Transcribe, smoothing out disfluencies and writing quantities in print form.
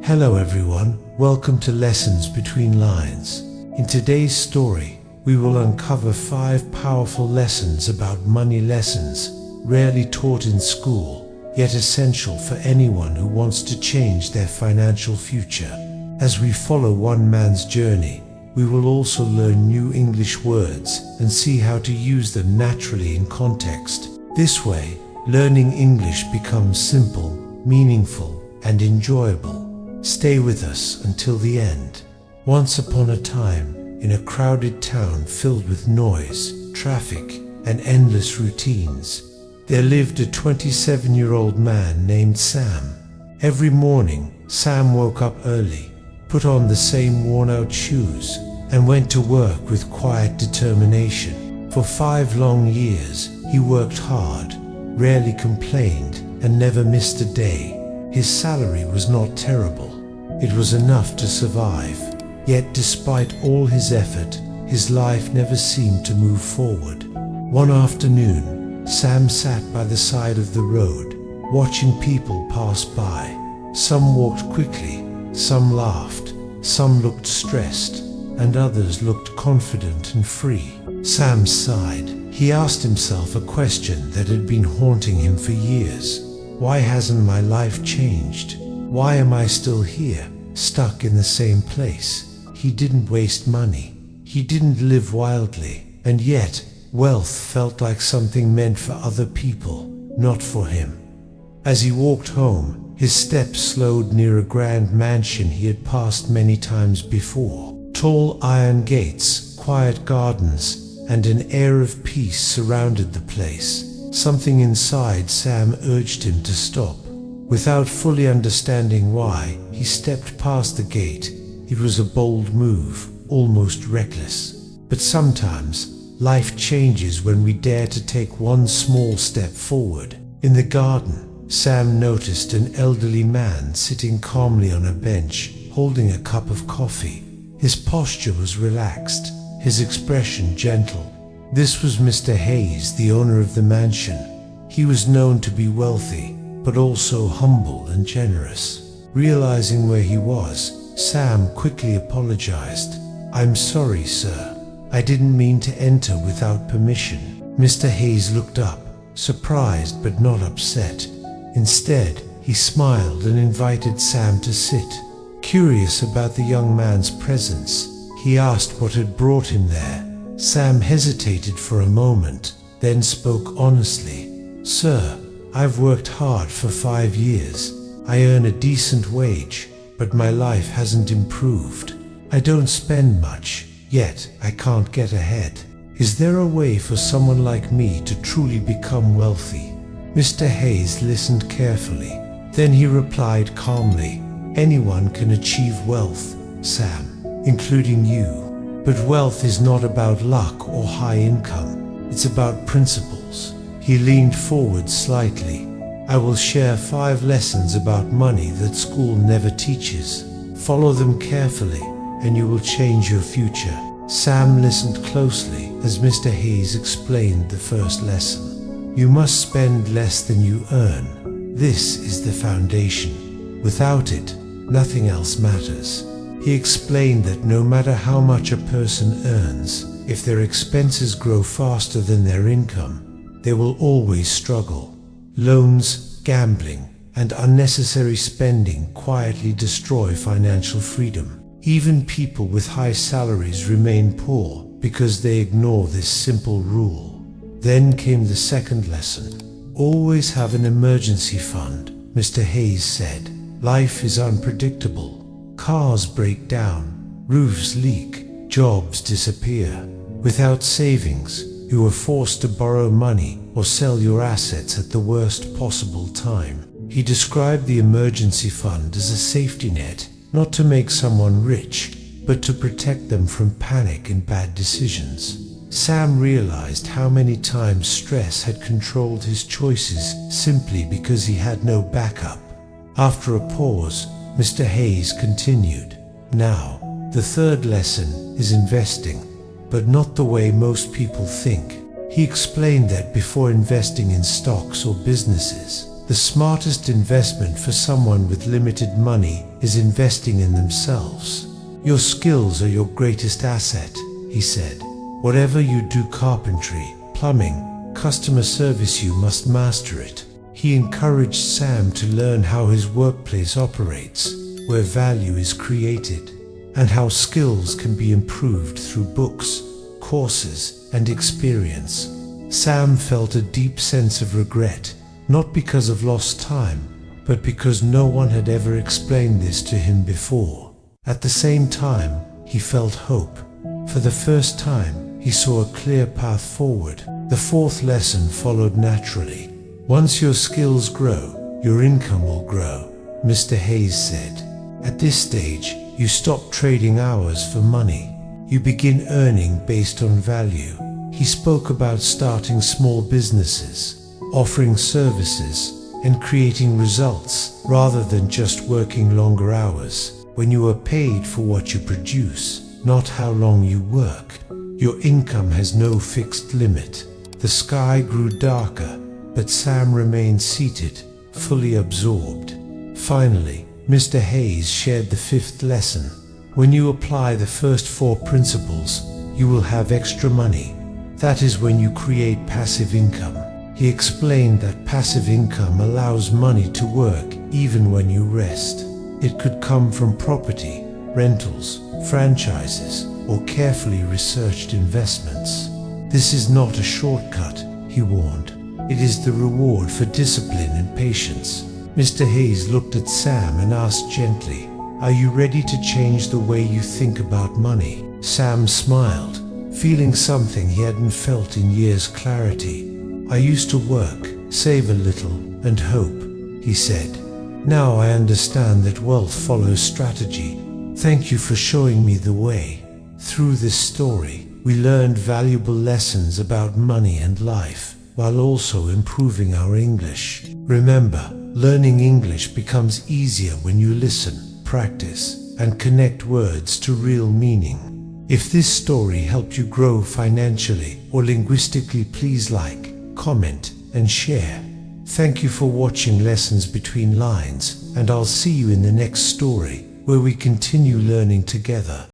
Hello everyone, welcome to Lessons Between Lines. In today's story, we will uncover 5 powerful lessons about money, lessons rarely taught in school, yet essential for anyone who wants to change their financial future. As we follow one man's journey, we will also learn new English words and see how to use them naturally in context. This way, learning English becomes simple, meaningful, and enjoyable. Stay with us until the end. Once upon a time, in a crowded town filled with noise, traffic, and endless routines, there lived a 27-year-old man named Sam. Every morning, Sam woke up early, put on the same worn-out shoes, and went to work with quiet determination. For 5 long years, he worked hard, rarely complained, and never missed a day. His salary was not terrible. It was enough to survive. Yet despite all his effort, his life never seemed to move forward. One afternoon, Sam sat by the side of the road, watching people pass by. Some walked quickly, some laughed, some looked stressed, and others looked confident and free. Sam sighed. He asked himself a question that had been haunting him for years. Why hasn't my life changed? Why am I still here, stuck in the same place? He didn't waste money. He didn't live wildly. And yet, wealth felt like something meant for other people, not for him. As he walked home, his steps slowed near a grand mansion he had passed many times before. Tall iron gates, quiet gardens, and an air of peace surrounded the place. Something inside Sam urged him to stop. Without fully understanding why, he stepped past the gate. It was a bold move, almost reckless. But sometimes, life changes when we dare to take one small step forward. In the garden, Sam noticed an elderly man sitting calmly on a bench, holding a cup of coffee. His posture was relaxed, his expression gentle. This was Mr. Hayes, the owner of the mansion. He was known to be wealthy, but also humble and generous. Realizing where he was, Sam quickly apologized. "I'm sorry, sir. I didn't mean to enter without permission." Mr. Hayes looked up, surprised but not upset. Instead, he smiled and invited Sam to sit. Curious about the young man's presence, he asked what had brought him there. Sam hesitated for a moment, then spoke honestly. "Sir, I've worked hard for 5 years. I earn a decent wage, but my life hasn't improved. I don't spend much, yet I can't get ahead. Is there a way for someone like me to truly become wealthy?" Mr. Hayes listened carefully. Then he replied calmly, "Anyone can achieve wealth, Sam, including you. But wealth is not about luck or high income. It's about principles." He leaned forward slightly. "I will share 5 lessons about money that school never teaches. Follow them carefully, and you will change your future." Sam listened closely as Mr. Hayes explained the first lesson. "You must spend less than you earn. This is the foundation. Without it, nothing else matters." He explained that no matter how much a person earns, if their expenses grow faster than their income, they will always struggle. Loans, gambling, and unnecessary spending quietly destroy financial freedom. Even people with high salaries remain poor because they ignore this simple rule. Then came the second lesson. "Always have an emergency fund," Mr. Hayes said. "Life is unpredictable. Cars break down, roofs leak, jobs disappear. Without savings, you are forced to borrow money or sell your assets at the worst possible time." He described the emergency fund as a safety net, not to make someone rich, but to protect them from panic and bad decisions. Sam realized how many times stress had controlled his choices simply because he had no backup. After a pause, Mr. Hayes continued, "Now, the third lesson is investing, but not the way most people think." He explained that before investing in stocks or businesses, the smartest investment for someone with limited money is investing in themselves. Your skills are your greatest asset, he said. Whatever you do, carpentry, plumbing, customer service, you must master it. He encouraged Sam to learn how his workplace operates, where value is created, and how skills can be improved through books, courses, and experience. Sam felt a deep sense of regret, not because of lost time, but because no one had ever explained this to him before. At the same time, he felt hope. For the first time, he saw a clear path forward. The fourth lesson followed naturally. Once your skills grow, your income will grow, Mr. Hayes said. At this stage, you stop trading hours for money. You begin earning based on value. He spoke about starting small businesses, offering services, and creating results rather than just working longer hours. When you are paid for what you produce, not how long you work, your income has no fixed limit. The sky grew darker, but Sam remained seated, fully absorbed. Finally, Mr. Hayes shared the fifth lesson. When you apply the first 4 principles, you will have extra money. That is when you create passive income. He explained that passive income allows money to work even when you rest. It could come from property, rentals, franchises, or carefully researched investments. This is not a shortcut, he warned. It is the reward for discipline and patience. Mr. Hayes looked at Sam and asked gently, "Are you ready to change the way you think about money?" Sam smiled, feeling something he hadn't felt in years: clarity. "I used to work, save a little, and hope," he said. "Now I understand that wealth follows strategy. Thank you for showing me the way." Through this story, we learned valuable lessons about money and life, while also improving our English. Remember, learning English becomes easier when you listen, practice, and connect words to real meaning. If this story helped you grow financially or linguistically, please like, comment, and share. Thank you for watching Lessons Between Lines, and I'll see you in the next story, where we continue learning together.